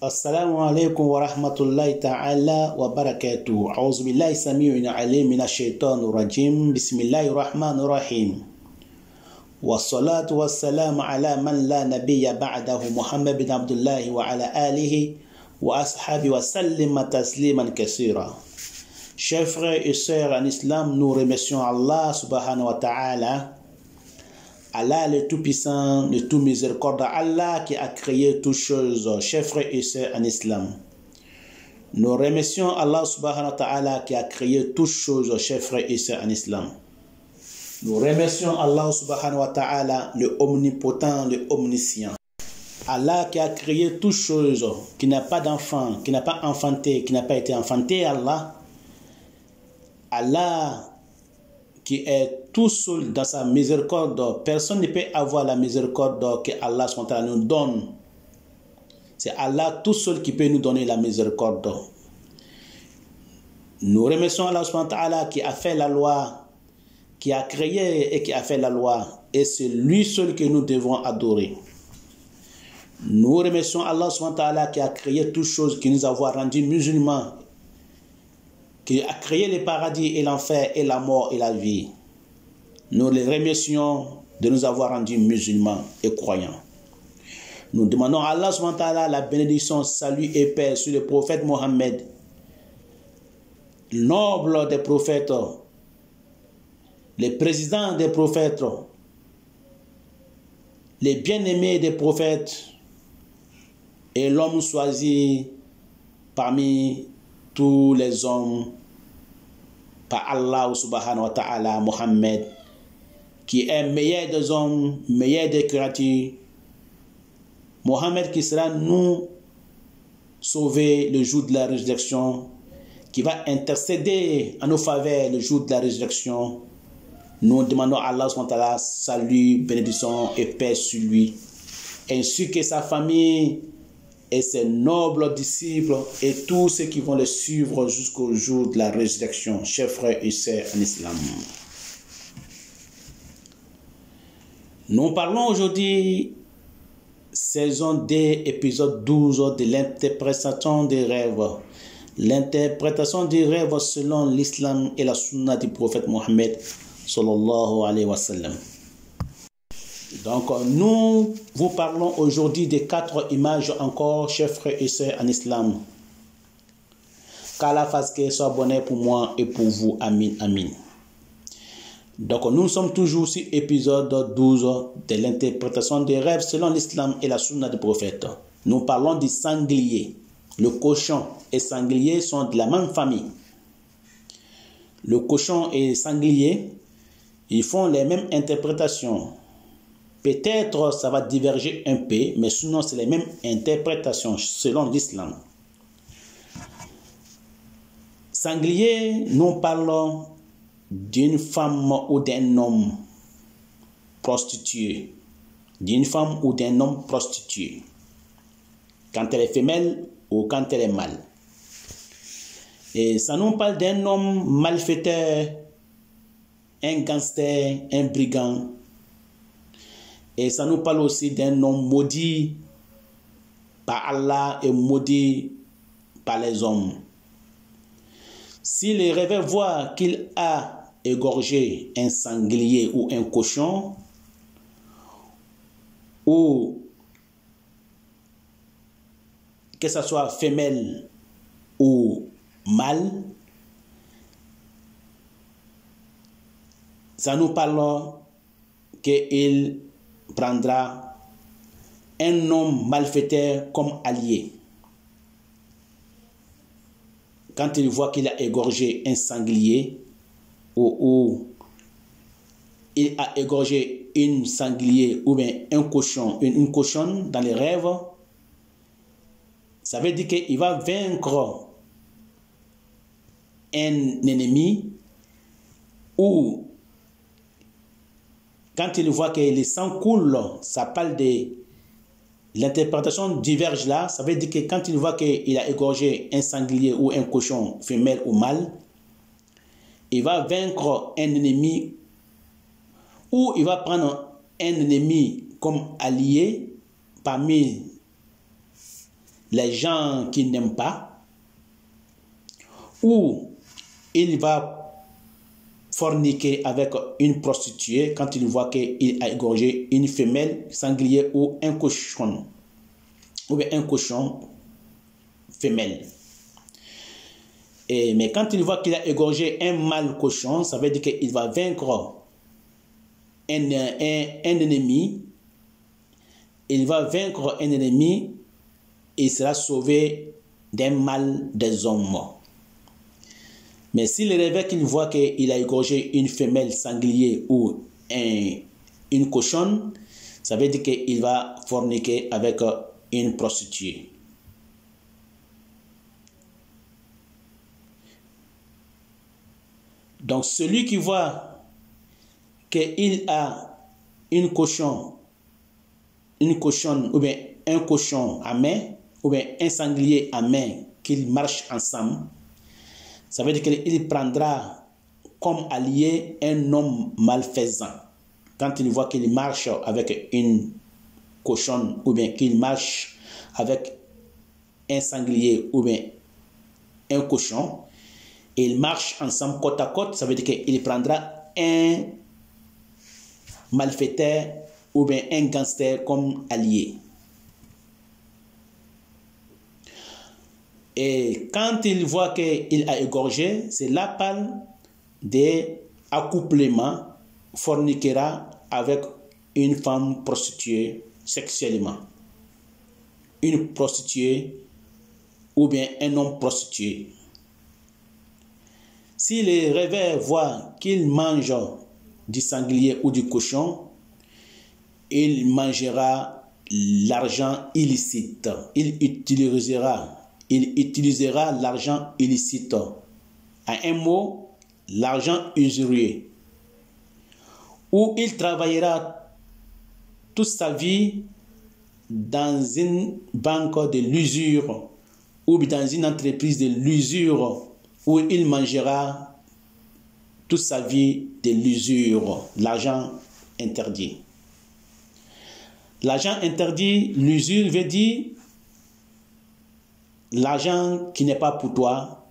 السلام عليكم ورحمة الله تعالى وبركاته. أعوذ بالله السميع العليم من الشيطان الرجيم. بسم الله الرحمن الرحيم. والصلاة والسلام على من لا نبي بعده محمد بن عبد الله وعلى آله وأصحابه وسلم تسليما كثيرا. Chers frères et sœurs en islam, nous remercions Allah subhanahu wa ta'ala, Allah le Tout-Puissant, le Tout-Miséricorde, Allah qui a créé toutes choses. Chers frères et sœurs en islam, nous remercions Allah subhanahu wa ta'ala qui a créé toutes choses. Chers frères et sœurs en islam, nous remercions Allah subhanahu wa ta'ala, le omnipotent, le omniscient. Allah qui a créé toutes choses, qui n'a pas d'enfant, qui n'a pas enfanté, qui n'a pas été enfanté. Allah qui est tout seul dans sa miséricorde. Personne ne peut avoir la miséricorde que Allah nous donne. C'est Allah tout seul qui peut nous donner la miséricorde. Nous remercions Allah subhanahu wa ta'ala qui a fait la loi, qui a créé et qui a fait la loi. Et c'est lui seul que nous devons adorer. Nous remercions Allah subhanahu wa ta'ala qui a créé toutes choses, qui nous a rendus musulmans, qui a créé le paradis et l'enfer et la mort et la vie. Nous les remercions de nous avoir rendus musulmans et croyants. Nous demandons à Allah subhanahu wa ta'ala la bénédiction, salut et paix sur le prophète Mohammed, le noble des prophètes, le président des prophètes, les bien-aimés des prophètes et l'homme choisi parmi tous les hommes par Allah subhanahu wa ta'ala, Mohammed, qui est meilleur des hommes, meilleur des créatures. Mohammed qui sera nous sauver le jour de la résurrection, qui va intercéder en nos faveurs le jour de la résurrection. Nous demandons à Allah subhanahu wa ta'ala salut, bénédiction et paix sur lui, ainsi que sa famille et ses nobles disciples et tous ceux qui vont le suivre jusqu'au jour de la résurrection. Chers frères et sœurs en islam, nous parlons aujourd'hui saison 2, épisode 12 de l'interprétation des rêves. L'interprétation des rêves selon l'islam et la sunna du prophète Mohammed sallallahu alayhi wa sallam. Donc, nous vous parlons aujourd'hui de 4 images encore, chers frères et sœurs en islam. Qu'Allah fasse que soit bonheur pour moi et pour vous. Amin, amin. Donc, nous sommes toujours sur épisode 12 de l'interprétation des rêves selon l'islam et la sunna du prophète. Nous parlons du sanglier. Le cochon et sanglier sont de la même famille. Le cochon et sanglier, ils font les mêmes interprétations. Peut-être ça va diverger un peu, mais sinon c'est les mêmes interprétations selon l'islam. Sanglier, nous parlons d'une femme ou d'un homme prostitué. D'une femme ou d'un homme prostitué. Quand elle est femelle ou quand elle est mâle. Et ça nous parle d'un homme malfaiteur, un gangster, un brigand. Et ça nous parle aussi d'un homme maudit par Allah et maudit par les hommes. Si le rêveur voit qu'il a égorgé un sanglier ou un cochon, ou que ce soit femelle ou mâle, ça nous parle qu'il prendra un homme malfaiteur comme allié. Quand il voit qu'il a égorgé un sanglier ou il a égorgé une sanglier ou bien un cochon, une cochonne dans les rêves, ça veut dire qu'il va vaincre un ennemi, ou quand il voit que le sang coule, ça parle de l'interprétation diverge là. Ça veut dire que quand il voit qu'il a égorgé un sanglier ou un cochon, femelle ou mâle, il va vaincre un ennemi, ou il va prendre un ennemi comme allié parmi les gens qu'il n'aime pas, ou il va forniquer avec une prostituée quand il voit qu'il a égorgé une femelle sanglier ou un cochon femelle. Mais quand il voit qu'il a égorgé un mâle cochon, ça veut dire qu'il va vaincre un ennemi. Il va vaincre un ennemi et sera sauvé d'un mal des hommes. Mais s'il révèle qu'il voit qu'il a égorgé une femelle sanglier ou une cochonne, ça veut dire qu'il va forniquer avec une prostituée. Donc celui qui voit qu'il a une cochonne ou bien un cochon à main ou bien un sanglier à main, qu'ils marchent ensemble, ça veut dire qu'il prendra comme allié un homme malfaisant. Quand il voit qu'il marche avec une cochonne ou bien qu'il marche avec un sanglier ou bien un cochon, et ils marchent ensemble côte à côte, ça veut dire qu'il prendra un malfaiteur ou bien un gangster comme allié. Et quand il voit qu'il a égorgé, c'est là parle des accouplements, forniquera avec une femme prostituée sexuellement. Une prostituée ou bien un homme prostitué. Si les rêveurs voient qu'il mange du sanglier ou du cochon, il mangera l'argent illicite. Il utilisera l'argent illicite. En un mot, l'argent usurier. Ou il travaillera toute sa vie dans une banque de l'usure ou dans une entreprise de l'usure où il mangera toute sa vie de l'usure, l'argent interdit. L'argent interdit, l'usure veut dire l'argent qui n'est pas pour toi,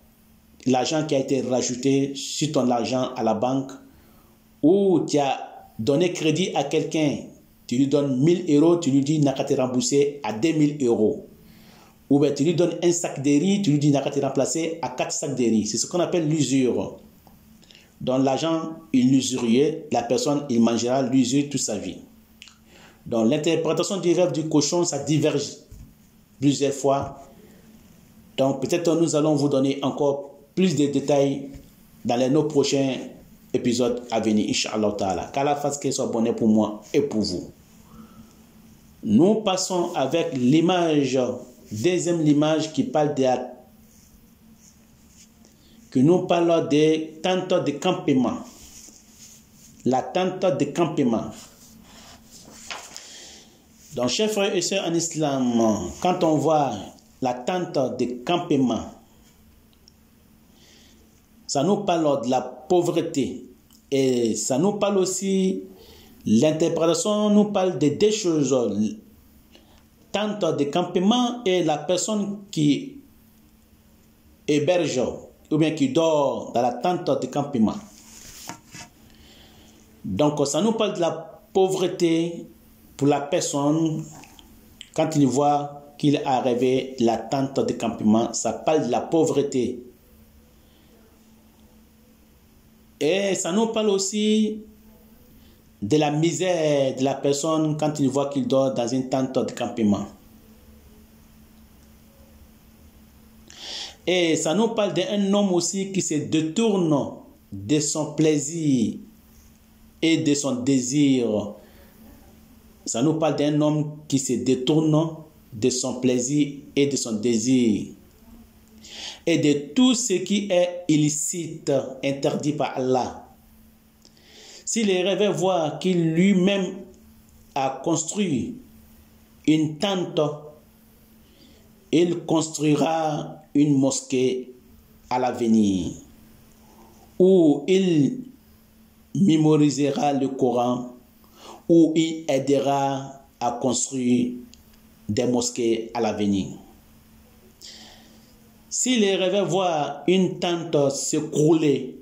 l'argent qui a été rajouté sur ton argent à la banque, ou tu as donné crédit à quelqu'un, tu lui donnes 1000 euros, tu lui dis n'a qu'à te rembourser à 2000 euros. Ou bien tu lui donnes un sac de riz, tu lui dis n'a qu'à te remplacer à 4 sacs de riz. C'est ce qu'on appelle l'usure. Donc l'argent, il usurier, la personne, il mangera l'usure toute sa vie. Donc l'interprétation du rêve du cochon, ça diverge plusieurs fois. Donc peut-être nous allons vous donner encore plus de détails dans nos prochains épisodes à venir, Inch'Allah Ta'ala. Qu'Allah fasse qu'il soit bonheur pour moi et pour vous. Nous passons avec l'image, deuxième image qui parle que nous parlons des tentes de campement. La tente de campement. Donc, chers frères et sœurs en islam, quand on voit la tente de campement, ça nous parle de la pauvreté. Et ça nous parle aussi, l'interprétation nous parle de deux choses. Tente de campement et la personne qui héberge ou bien qui dort dans la tente de campement. Donc, ça nous parle de la pauvreté pour la personne quand il voit qu'il a rêvé la tente de campement. Ça parle de la pauvreté. Et ça nous parle aussi de la misère de la personne quand il voit qu'il dort dans une tente de campement. Et ça nous parle d'un homme aussi qui se détourne de son plaisir et de son désir. Ça nous parle d'un homme qui se détourne de son plaisir et de son désir. Et de tout ce qui est illicite, interdit par Allah. Si les rêveurs voient qu'il lui-même a construit une tente, il construira une mosquée à l'avenir, où il mémorisera le Coran, où il aidera à construire des mosquées à l'avenir. S'il rêvait voir une tente s'écrouler,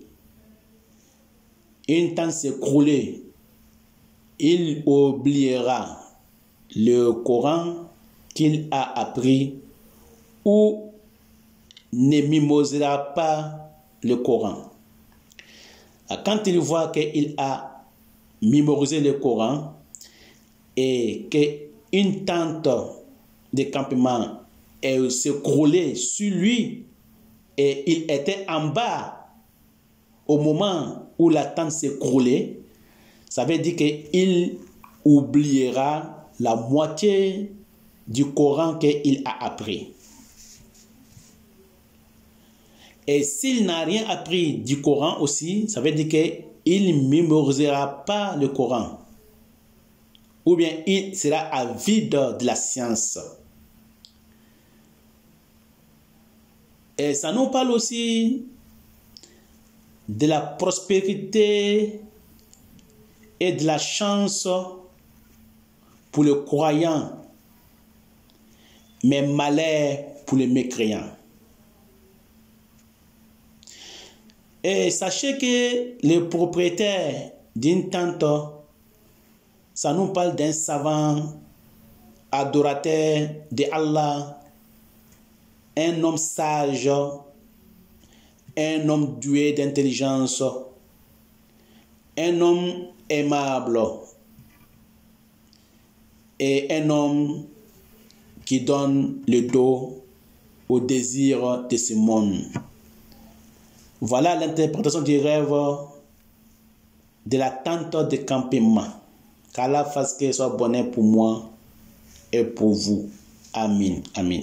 il oubliera le Coran qu'il a appris ou ne mimosera pas le Coran. Quand il voit qu'il a mémorisé le Coran et qu'une tente de campement s'écroulait sur lui et il était en bas au moment où la tente s'écroulait, ça veut dire qu'il oubliera la moitié du Coran qu'il a appris. Et s'il n'a rien appris du Coran aussi, ça veut dire qu'il ne mémorisera pas le Coran. Ou bien il sera avide de la science. Et ça nous parle aussi de la prospérité et de la chance pour le croyant, mais malheur pour les mécréants. Et sachez que le propriétaire d'une tente, ça nous parle d'un savant, adorateur de Allah, un homme sage, un homme doué d'intelligence, un homme aimable et un homme qui donne le dos au désir de ce monde. Voilà l'interprétation du rêve de la tente de campement. Qu'Allah fasse qu'il soit bonheur pour moi et pour vous. Amin. Amin.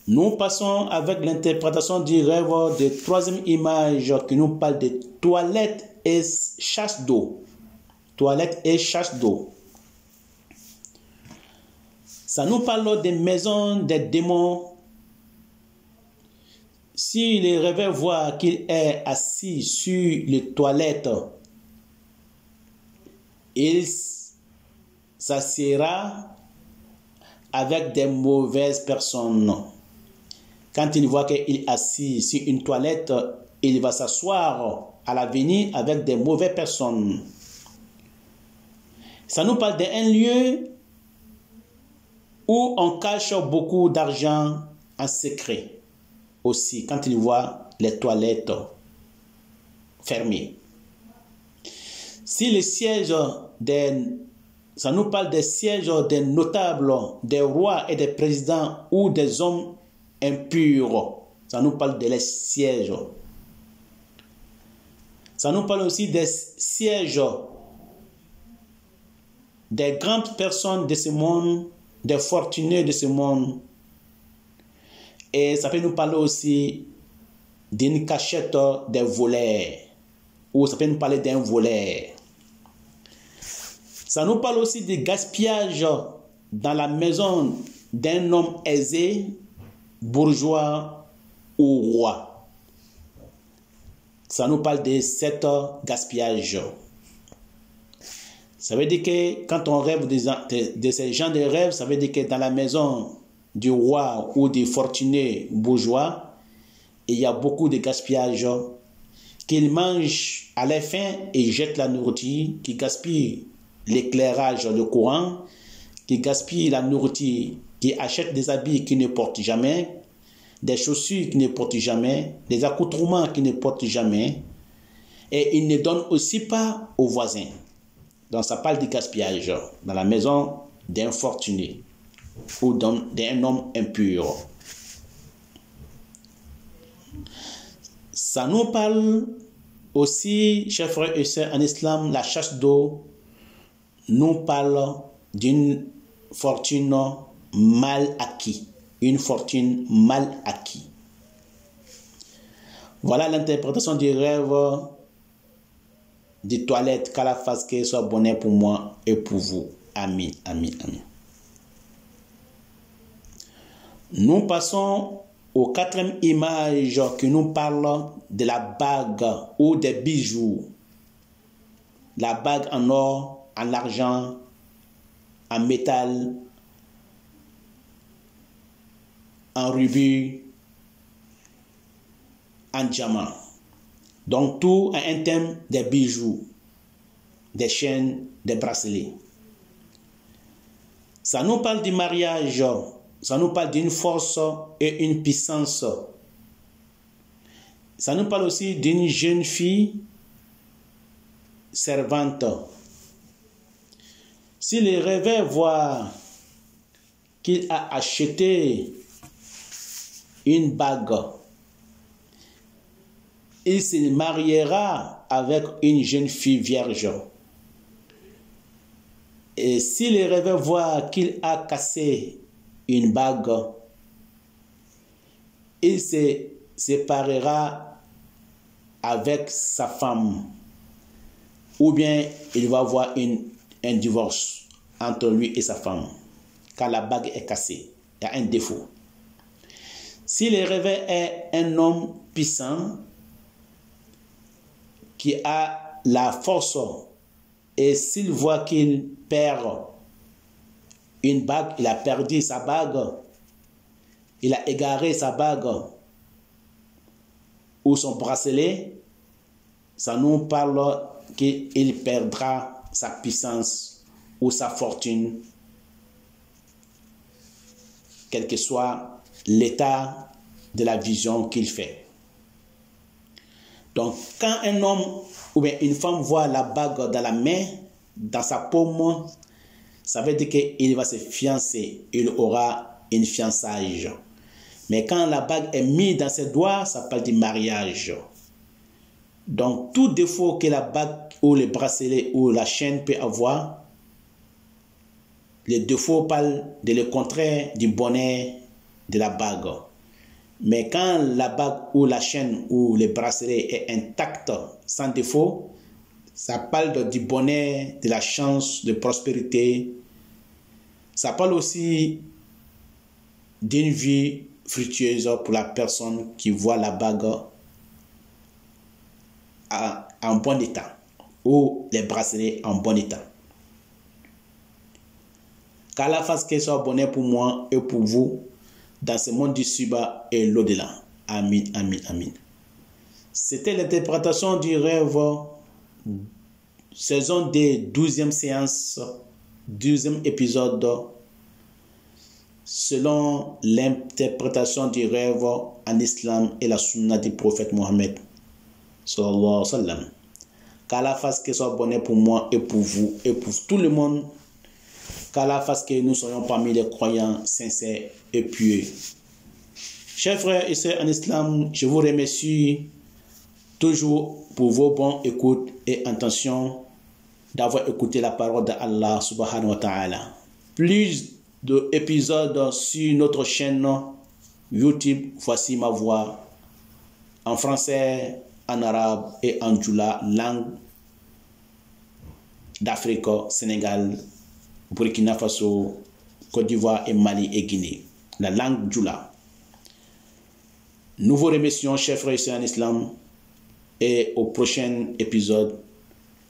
Nous passons avec l'interprétation du rêve de troisième image qui nous parle de toilettes et chasse d'eau. Toilettes et chasse d'eau. Ça nous parle des maisons des démons. Si le rêve voit qu'il est assis sur les toilettes, il s'assiera avec des mauvaises personnes. Quand il voit qu'il est assis sur une toilette, il va s'asseoir à l'avenir avec des mauvaises personnes. Ça nous parle d'un lieu où on cache beaucoup d'argent en secret. Aussi, quand il voit les toilettes fermées. Si le siège ça nous parle des sièges des notables, des rois et des présidents ou des hommes impurs. Ça nous parle de les sièges. Ça nous parle aussi des sièges des grandes personnes de ce monde, des fortunés de ce monde. Et ça peut nous parler aussi d'une cachette des voleurs. Ou ça peut nous parler d'un voleur. Ça nous parle aussi du gaspillage dans la maison d'un homme aisé, bourgeois ou roi. Ça nous parle de cet gaspillage. Ça veut dire que quand on rêve de ces gens de rêve, ça veut dire que dans la maison du roi ou du fortuné bourgeois, il y a beaucoup de gaspillage, qu'ils mangent à la faim et jettent la nourriture, qui gaspillent l'éclairage, le courant, qui gaspillent la nourriture, qui achètent des habits qu'ils ne portent jamais, des chaussures qu'ils ne portent jamais, des accoutrements qu'ils ne portent jamais, et ils ne donnent aussi pas aux voisins. Donc ça parle du gaspillage dans la maison d'un fortuné ou d'un homme impur. Ça nous parle aussi, chers frères et sœurs, en islam, la chasse d'eau nous parle d'une fortune mal acquise. Une fortune mal acquise. Voilà l'interprétation du rêve des toilettes. Qu'Allah fasse qu'il soit bonheur pour moi et pour vous. Amin, amin, amin. Nous passons aux quatrième image qui nous parle de la bague ou des bijoux. La bague en or, en argent, en métal en rubis, en diamant. Donc tout a un thème des bijoux, des chaînes, des bracelets. Ça nous parle du mariage, ça nous parle d'une force et une puissance. Ça nous parle aussi d'une jeune fille servante. Si le rêveur voit qu'il a acheté une bague, il se mariera avec une jeune fille vierge. Et si le rêveur voit qu'il a cassé une bague, il se séparera avec sa femme. Ou bien il va avoir un divorce entre lui et sa femme, car la bague est cassée. Il y a un défaut. Si le rêveur est un homme puissant, qui a la force, et s'il voit qu'il perd une bague, il a perdu sa bague, il a égaré sa bague ou son bracelet, ça nous parle qu'il perdra sa puissance ou sa fortune, quel que soit l'état de la vision qu'il fait. Donc, quand un homme ou bien une femme voit la bague dans la main, dans sa paume, ça veut dire qu'il va se fiancer, il aura une fiançailles. Mais quand la bague est mise dans ses doigts, ça parle du mariage. Donc, tout défaut que la bague ou le bracelet ou la chaîne peut avoir, les défauts parlent de le contraire du bonheur de la bague. Mais quand la bague ou la chaîne ou le bracelet est intact, sans défaut, ça parle du bonheur, de la chance, de prospérité. Ça parle aussi d'une vie fructueuse pour la personne qui voit la bague en bon état ou les bracelets en bon état. Qu'Allah fasse que ce soit bonheur pour moi et pour vous dans ce monde du suba et l'au-delà. Amin, amin, amin. C'était l'interprétation du rêve, saison des 12e séance, 12e épisode, selon l'interprétation du rêve en islam et la sunna du prophète Mohammed. Sallallahu alayhi wa sallam. Qu'Allah fasse que ce soit bonheur pour moi et pour vous et pour tout le monde. Qu'Allah fasse que nous soyons parmi les croyants sincères et pieux. Chers frères et sœurs en islam, je vous remercie toujours pour vos bonnes écoutes et intentions d'avoir écouté la parole d'Allah subhanahu wa ta'ala. Plus d'épisodes sur notre chaîne YouTube, voici ma voix, en français, en arabe et en djoula, langue d'Afrique, Sénégal, Burkina Faso, Côte d'Ivoire et Mali et Guinée. La langue djoula. Nous vous remercions, chers frères et sœurs en islam, et au prochain épisode.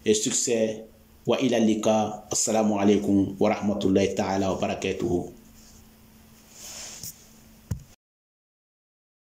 Et succès. Wa ila lika. Assalamu alaikum wa rahmatullahi ta'ala wa barakatuhu.